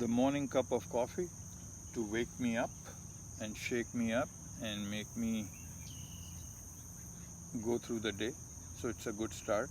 The morning cup of coffee to wake me up and shake me up and make me go through the day. So it's a good start.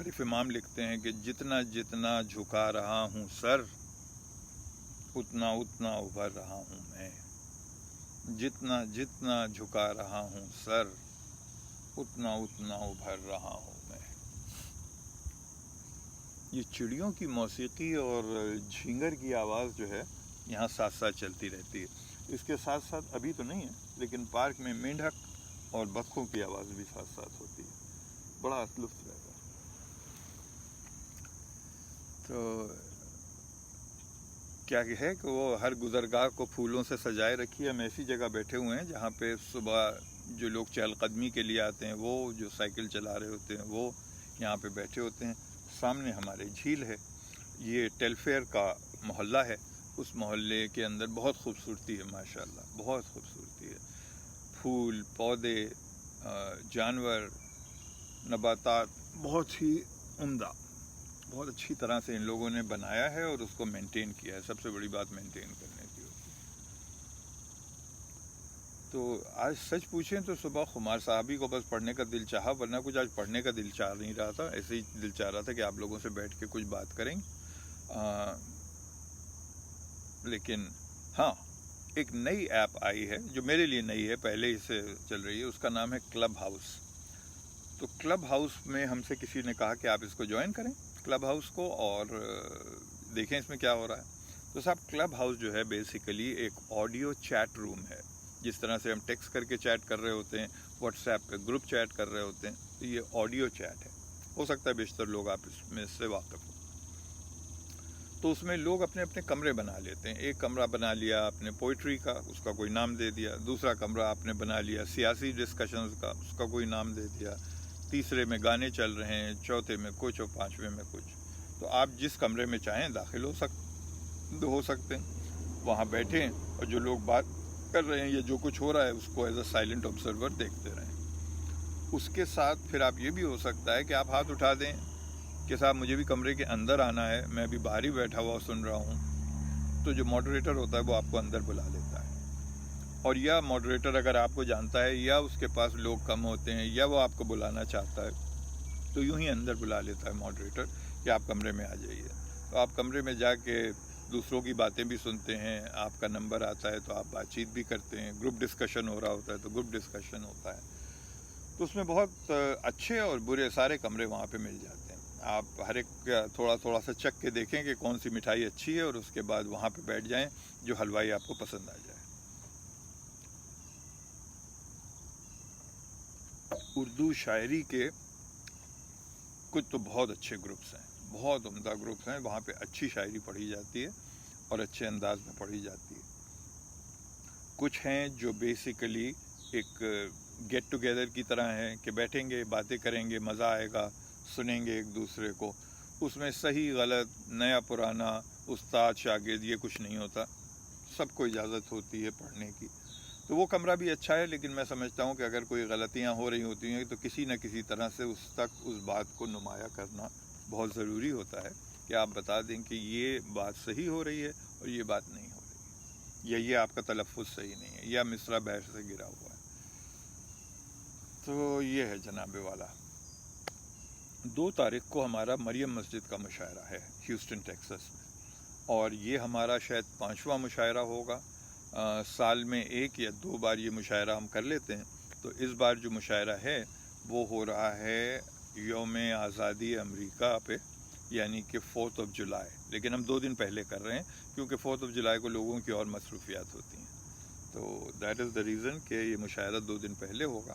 عارف امام لکھتے ہیں کہ جتنا جتنا جھکا رہا ہوں سر اتنا اتنا ابھر رہا ہوں میں، جتنا جتنا جھکا رہا ہوں سر اتنا اتنا ابھر رہا ہوں میں۔ یہ چڑیوں کی موسیقی اور جھینگر کی آواز جو ہے یہاں ساتھ ساتھ چلتی رہتی ہے۔ اس کے ساتھ ساتھ ابھی تو نہیں ہے لیکن پارک میں مینڈھک اور بطخوں کی آواز بھی ساتھ ساتھ ہوتی ہے، بڑا لطف رہتا ہے۔ تو کیا ہے کہ وہ ہر گزرگاہ کو پھولوں سے سجائے رکھی ہے۔ ہم ایسی جگہ بیٹھے ہوئے ہیں جہاں پہ صبح جو لوگ چہل قدمی کے لیے آتے ہیں، وہ جو سائیکل چلا رہے ہوتے ہیں وہ یہاں پہ بیٹھے ہوتے ہیں۔ سامنے ہمارے جھیل ہے، یہ ٹیلفیئر کا محلہ ہے، اس محلے کے اندر بہت خوبصورتی ہے، ماشاءاللہ بہت خوبصورتی ہے، پھول پودے جانور نباتات بہت ہی عمدہ، بہت اچھی طرح سے ان لوگوں نے بنایا ہے اور اس کو مینٹین کیا ہے۔ سب سے بڑی بات مینٹین کرنے کی ہوتی ہے۔ تو آج سچ پوچھیں تو صبح خمار صاحبی کو بس پڑھنے کا دل چاہا، ورنہ کچھ آج پڑھنے کا دل چاہ نہیں رہا تھا، ایسے ہی دل چاہ رہا تھا کہ آپ لوگوں سے بیٹھ کے کچھ بات کریں۔ لیکن ہاں، ایک نئی ایپ آئی ہے جو میرے لیے نئی ہے، پہلے ہی سے چل رہی ہے، اس کا نام ہے کلب ہاؤس۔ تو کلب ہاؤس میں ہم سے کسی نے کہا کہ آپ اس کو جوائن کریں، کلب ہاؤس کو، اور دیکھیں اس میں کیا ہو رہا ہے۔ تو صاحب کلب ہاؤس جو ہے بیسیکلی ایک آڈیو چیٹ روم ہے، جس طرح سے ہم ٹیکسٹ کر کے چیٹ کر رہے ہوتے ہیں، واٹس ایپ پہ گروپ چیٹ کر رہے ہوتے ہیں، تو یہ آڈیو چیٹ ہے۔ ہو سکتا ہے بیشتر لوگ آپ اس میں سے واقف ہوں۔ تو اس میں لوگ اپنے اپنے کمرے بنا لیتے ہیں۔ ایک کمرہ بنا لیا آپ نے پوئٹری کا، اس کا کوئی نام دے دیا، دوسرا کمرہ آپ نے بنا لیا سیاسی ڈسکشنز کا، اس کا کوئی نام دے دیا، تیسرے میں گانے چل رہے ہیں، چوتھے میں کچھ اور پانچویں میں کچھ۔ تو آپ جس کمرے میں چاہیں داخل ہو سکتے ہیں، وہاں بیٹھیں اور جو لوگ بات کر رہے ہیں یا جو کچھ ہو رہا ہے اس کو ایز اے سائلنٹ آبزرور دیکھتے رہیں۔ اس کے ساتھ پھر آپ یہ بھی ہو سکتا ہے کہ آپ ہاتھ اٹھا دیں کہ صاحب مجھے بھی کمرے کے اندر آنا ہے، میں بھی باہر ہی بیٹھا ہوا سن رہا ہوں، تو جو ماڈریٹر ہوتا ہے وہ آپ کو اندر بلا لیتا ہے۔ اور یا ماڈریٹر اگر آپ کو جانتا ہے یا اس کے پاس لوگ کم ہوتے ہیں یا وہ آپ کو بلانا چاہتا ہے تو یوں ہی اندر بلا لیتا ہے ماڈریٹر کہ آپ کمرے میں آ جائیے۔ تو آپ کمرے میں جا کے دوسروں کی باتیں بھی سنتے ہیں، آپ کا نمبر آتا ہے تو آپ بات چیت بھی کرتے ہیں، گروپ ڈسکشن ہو رہا ہوتا ہے تو گروپ ڈسکشن ہوتا ہے۔ تو اس میں بہت اچھے اور برے سارے کمرے وہاں پہ مل جاتے ہیں۔ آپ ہر ایک تھوڑا تھوڑا سا چکھ کے دیکھیں کہ کون سی مٹھائی اچھی ہے اور اس کے بعد وہاں پہ بیٹھ جائیں جو حلوائی آپ کو پسند آ جائے۔ اردو شاعری کے کچھ تو بہت اچھے گروپس ہیں، بہت عمدہ گروپس ہیں، وہاں پہ اچھی شاعری پڑھی جاتی ہے اور اچھے انداز میں پڑھی جاتی ہے۔ کچھ ہیں جو بیسیکلی ایک گیٹ ٹوگیدر کی طرح ہیں کہ بیٹھیں گے، باتیں کریں گے، مزہ آئے گا، سنیں گے ایک دوسرے کو، اس میں صحیح غلط، نیا پرانا، استاد شاگرد یہ کچھ نہیں ہوتا، سب کو اجازت ہوتی ہے پڑھنے کی۔ تو وہ کمرہ بھی اچھا ہے، لیکن میں سمجھتا ہوں کہ اگر کوئی غلطیاں ہو رہی ہوتی ہیں تو کسی نہ کسی طرح سے اس تک اس بات کو نمایاں کرنا بہت ضروری ہوتا ہے کہ آپ بتا دیں کہ یہ بات صحیح ہو رہی ہے اور یہ بات نہیں ہو رہی ہے، یا یہ آپ کا تلفظ صحیح نہیں ہے، یا مصرع بحر سے گرا ہوا ہے۔ تو یہ ہے جناب والا۔ 2 تاریخ کو ہمارا مریم مسجد کا مشاعرہ ہے ہیوسٹن ٹیکساس میں، اور یہ ہمارا شاید 5واں مشاعرہ ہوگا۔ سال میں 1 یا 2 بار یہ مشاعرہ ہم کر لیتے ہیں۔ تو اس بار جو مشاعرہ ہے وہ ہو رہا ہے یوم آزادی امریکہ پہ، یعنی کہ 4 جولائی، لیکن ہم 2 دن پہلے کر رہے ہیں کیونکہ 4 جولائی کو لوگوں کی اور مصروفیات ہوتی ہیں۔ تو دیٹ از دا ریزن کہ یہ مشاعرہ 2 دن پہلے ہوگا۔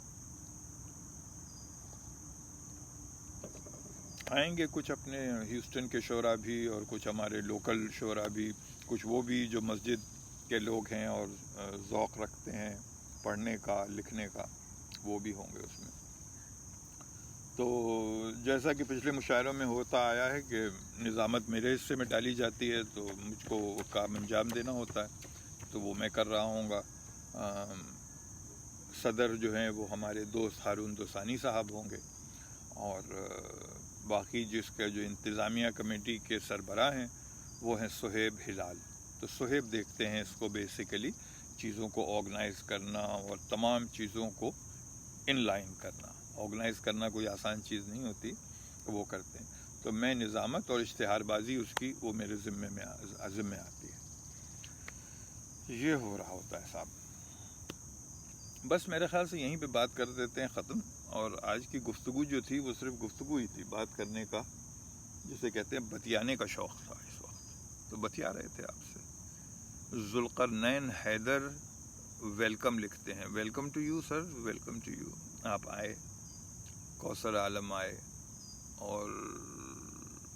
آئیں گے کچھ اپنے ہیوسٹن کے شعراء بھی اور کچھ ہمارے لوکل شعراء بھی، کچھ وہ بھی جو مسجد کے لوگ ہیں اور ذوق رکھتے ہیں پڑھنے کا لکھنے کا، وہ بھی ہوں گے اس میں۔ تو جیسا کہ پچھلے مشاعروں میں ہوتا آیا ہے کہ نظامت میرے حصے میں ڈالی جاتی ہے تو مجھ کو کام انجام دینا ہوتا ہے، تو وہ میں کر رہا ہوں گا۔ صدر جو ہیں وہ ہمارے دوست ہارون دوسانی صاحب ہوں گے، اور باقی جس کا جو انتظامیہ کمیٹی کے سربراہ ہیں وہ ہیں صہیب ہلال۔ تو صہیب دیکھتے ہیں اس کو بیسیکلی چیزوں کو آرگنائز کرنا اور تمام چیزوں کو ان لائن کرنا۔ آرگنائز کرنا کوئی آسان چیز نہیں ہوتی، وہ کرتے ہیں. تو میں نظامت اور اشتہار بازی اس کی وہ میرے ذمے آتی ہے. یہ ہو رہا ہوتا ہے صاحب. بس میرے خیال سے یہیں پہ بات کر دیتے ہیں ختم. اور آج کی گفتگو جو تھی وہ صرف گفتگو ہی تھی، بات کرنے کا جسے کہتے ہیں بتیانے کا شوق تھا اس وقت، تو بتیا رہے تھے آپ سے. ذوالقرنین حیدر ویلکم لکھتے ہیں. Welcome to you sir, welcome to you. آپ آئے، کوثر عالم آئے، اور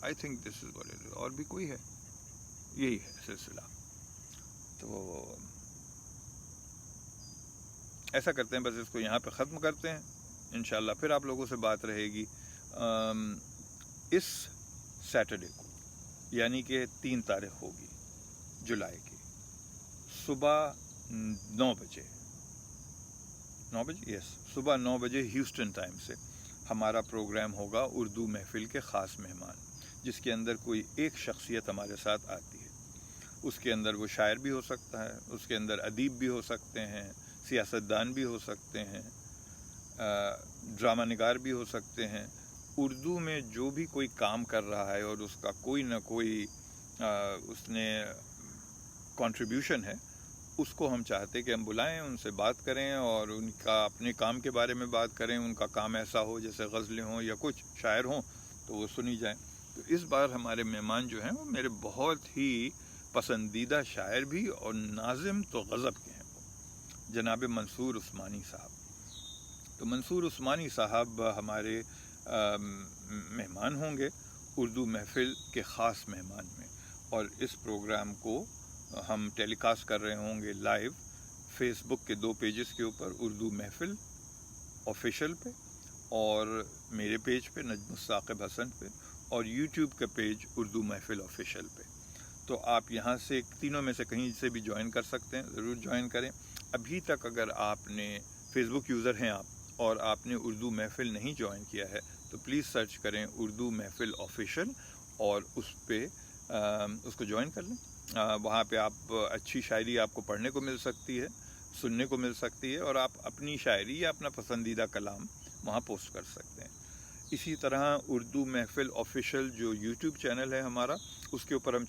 I think this is what it is. اور بھی کوئی ہے؟ یہی ہے سلسلہ. تو ایسا کرتے ہیں، بس اس کو یہاں پہ ختم کرتے ہیں. انشاءاللہ پھر آپ لوگوں سے بات رہے گی اس سیٹرڈے کو، یعنی کہ 3 تاریخ ہوگی جولائی کی، صبح 9 بجے یس صبح 9 بجے ہیوسٹن ٹائم سے ہمارا پروگرام ہوگا اردو محفل کے خاص مہمان، جس کے اندر کوئی ایک شخصیت ہمارے ساتھ آتی ہے. اس کے اندر وہ شاعر بھی ہو سکتا ہے، اس کے اندر ادیب بھی ہو سکتے ہیں، سیاستدان بھی ہو سکتے ہیں، ڈرامہ نگار بھی ہو سکتے ہیں. اردو میں جو بھی کوئی کام کر رہا ہے اور اس کا کوئی نہ کوئی اس نے کنٹریبیوشن ہے، اس کو ہم چاہتے کہ ہم بلائیں، ان سے بات کریں اور ان کا اپنے کام کے بارے میں بات کریں. ان کا کام ایسا ہو جیسے غزلیں ہوں یا کچھ شاعر ہوں تو وہ سنی جائیں. تو اس بار ہمارے مہمان جو ہیں وہ میرے بہت ہی پسندیدہ شاعر بھی اور ناظم تو غضب کے ہیں، وہ جناب منصور عثمانی صاحب. تو منصور عثمانی صاحب ہمارے مہمان ہوں گے اردو محفل کے خاص مہمان میں. اور اس پروگرام کو ہم ٹیلی کاسٹ کر رہے ہوں گے لائیو فیس بک کے 2 پیجز کے اوپر، اردو محفل آفیشیل پہ، اور میرے پیج پہ نجم الثاقب حسن پہ، اور یوٹیوب کا پیج اردو محفل آفیشیل پہ. تو آپ یہاں سے تینوں میں سے کہیں سے بھی جوائن کر سکتے ہیں، ضرور جوائن کریں. ابھی تک اگر آپ نے فیس بک یوزر ہیں آپ اور آپ نے اردو محفل نہیں جوائن کیا ہے تو پلیز سرچ کریں اردو محفل آفیشیل اور اس پہ اس کو جوائن کر لیں. وہاں پہ آپ اچھی شاعری آپ کو پڑھنے کو مل سکتی ہے، سننے کو مل سکتی ہے، اور آپ اپنی شاعری یا اپنا پسندیدہ کلام وہاں پوسٹ کر سکتے ہیں. اسی طرح اردو محفل آفیشیل جو یوٹیوب چینل ہے ہمارا، اس کے اوپر ہم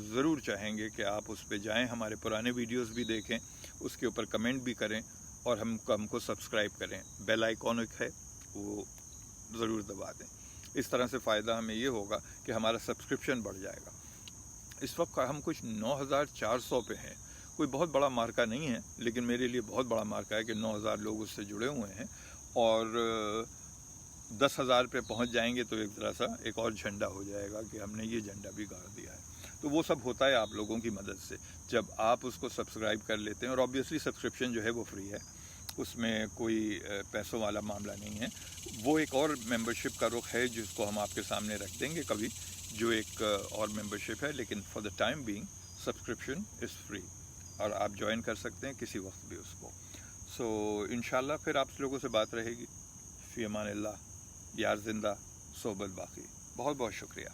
ضرور چاہیں گے کہ آپ اس پہ جائیں، ہمارے پرانے ویڈیوز بھی دیکھیں، اس کے اوپر کمنٹ بھی کریں اور ہم کو سبسکرائب کریں. بیل آئیکن ہے وہ ضرور دبا دیں. اس طرح سے فائدہ ہمیں یہ ہوگا کہ ہمارا سبسکرپشن بڑھ جائے گا. اس وقت ہم کچھ 9400 پہ ہیں. کوئی بہت بڑا مارکہ نہیں ہے، لیکن میرے لیے بہت بڑا مارکہ ہے کہ 9000 لوگ اس سے جڑے ہوئے ہیں. اور 10,000 پہ پہنچ جائیں گے تو ایک اور جھنڈا ہو جائے گا کہ ہم نے یہ جھنڈا بھی گاڑ دیا ہے. تو وہ سب ہوتا ہے آپ لوگوں کی مدد سے، جب آپ اس کو سبسکرائب کر لیتے ہیں. اور آبویسلی سبسکرپشن جو ہے وہ فری ہے، اس میں کوئی پیسوں والا معاملہ نہیں ہے. وہ ایک اور ممبرشپ کا رخ ہے جس کو ہم آپ کے سامنے رکھ دیں گے کبھی، جو ایک اور ممبرشپ ہے، لیکن for the time being subscription is free اور آپ جوائن کر سکتے ہیں کسی وقت بھی اس کو. سو انشاءاللہ پھر آپ لوگوں سے بات رہے گی. فی امان اللہ. یار زندہ، صحبت باقی. بہت بہت شکریہ.